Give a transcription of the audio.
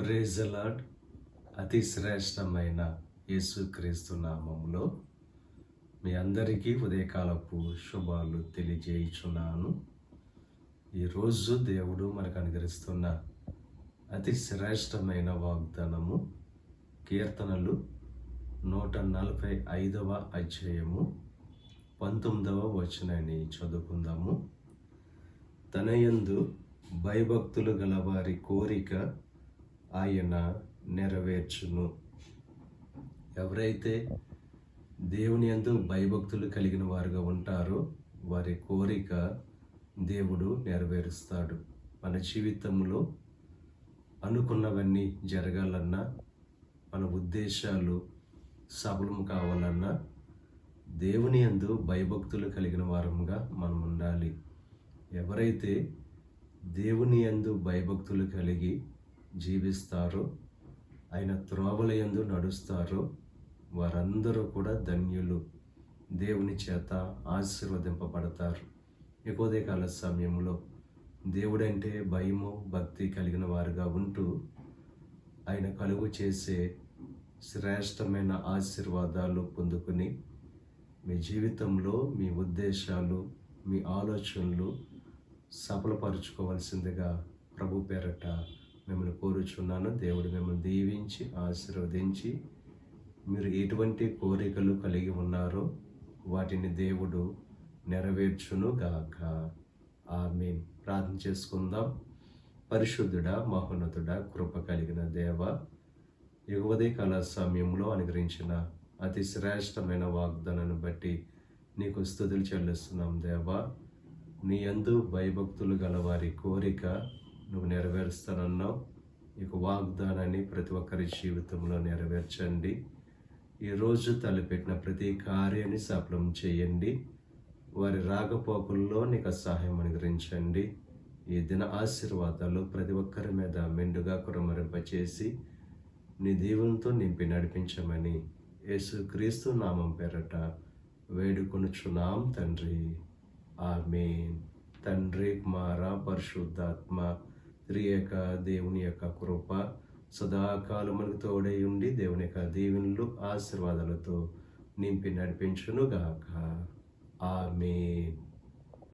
Praise the lord. అతి శ్రేష్టమైన యేసుక్రీస్తు నామములో మీ అందరికీ ఉదయకాలపు శుభాలు తెలియజేయుచున్నాను. ఈరోజు దేవుడు మనకు అనుగ్రహిస్తున్న అతి శ్రేష్టమైన వాగ్దానము కీర్తనలు 145వ అధ్యాయము 19వ వచనాన్ని చదువుకుందాము. తన యందు భయభక్తులు గలవారి కోరిక ఆయన నెరవేర్చును. ఎవరైతే దేవుని యందు భయభక్తులు కలిగిన వారుగా ఉంటారో వారి కోరిక దేవుడు నెరవేరుస్తాడు. మన జీవితంలో అనుకున్నవన్నీ జరగాలన్నా, మన ఉద్దేశాలు సఫలం కావాలన్నా దేవుని యందు భయభక్తులు కలిగిన వారముగా మనం ఉండాలి. ఎవరైతే దేవుని యందు భయభక్తులు కలిగి జీవిస్తారో, ఆయన త్రోవల యందు నడుస్తారో వారందరూ కూడా ధన్యులు, దేవుని చేత ఆశీర్వదింపబడతారు. ఈ ఉదయకాల సమయంలో దేవుడంటే భయము భక్తి కలిగిన వారుగా ఉంటూ ఆయన కలుగు చేసే శ్రేష్టమైన ఆశీర్వాదాలు పొందుకుని మీ జీవితంలో మీ ఉద్దేశాలు, మీ ఆలోచనలు సఫలపరుచుకోవాల్సిందిగా ప్రభు పేరట మిమ్మల్ని కోరుచున్నాను. దేవుడు మిమ్మల్ని దీవించి ఆశీర్వదించి మీరు ఎటువంటి కోరికలు కలిగి ఉన్నారో వాటిని దేవుడు నెరవేర్చును గాక. ఆమేన్. ప్రార్థన చేసుకుందాం. పరిశుద్ధుడా, మహోన్నతుడా, కృప కలిగిన దేవ, ఈ ఉదయకాల సమయంలో అనుగ్రహించిన అతి శ్రేష్టమైన వాగ్దానాన్ని బట్టి నీకు స్తుతులు చెల్లిస్తున్నాం దేవా. నీ యందు భయభక్తులు గలవారి కోరిక నువ్వు నెరవేరుస్తానన్నావు. ఈ వాగ్దానాన్ని ప్రతి ఒక్కరి జీవితంలో నెరవేర్చండి. ఈరోజు తలపెట్టిన ప్రతి కార్యాన్ని సఫలం చేయండి. వారి రాకపోకల్లో నీకు సహాయం అనుగ్రహించండి. ఈ దిన ఆశీర్వాదాలు ప్రతి ఒక్కరి మీద మెండుగా కురమరింపచేసి నీ దీవెనతో నింపి నడిపించమని యేసుక్రీస్తు నామం పేరట వేడుకొనుచున్నాం తండ్రి. ఆమేన్. తండ్రి, కుమార, పరిశుద్ధాత్మ త్రియేక దేవుని యొక్క కృప సదాకాలం మనకు తోడై ఉండి దేవుని యొక్క దీవెనలు ఆశీర్వాదాలతో నింపి నడిపించును గాక. ఆమేన్.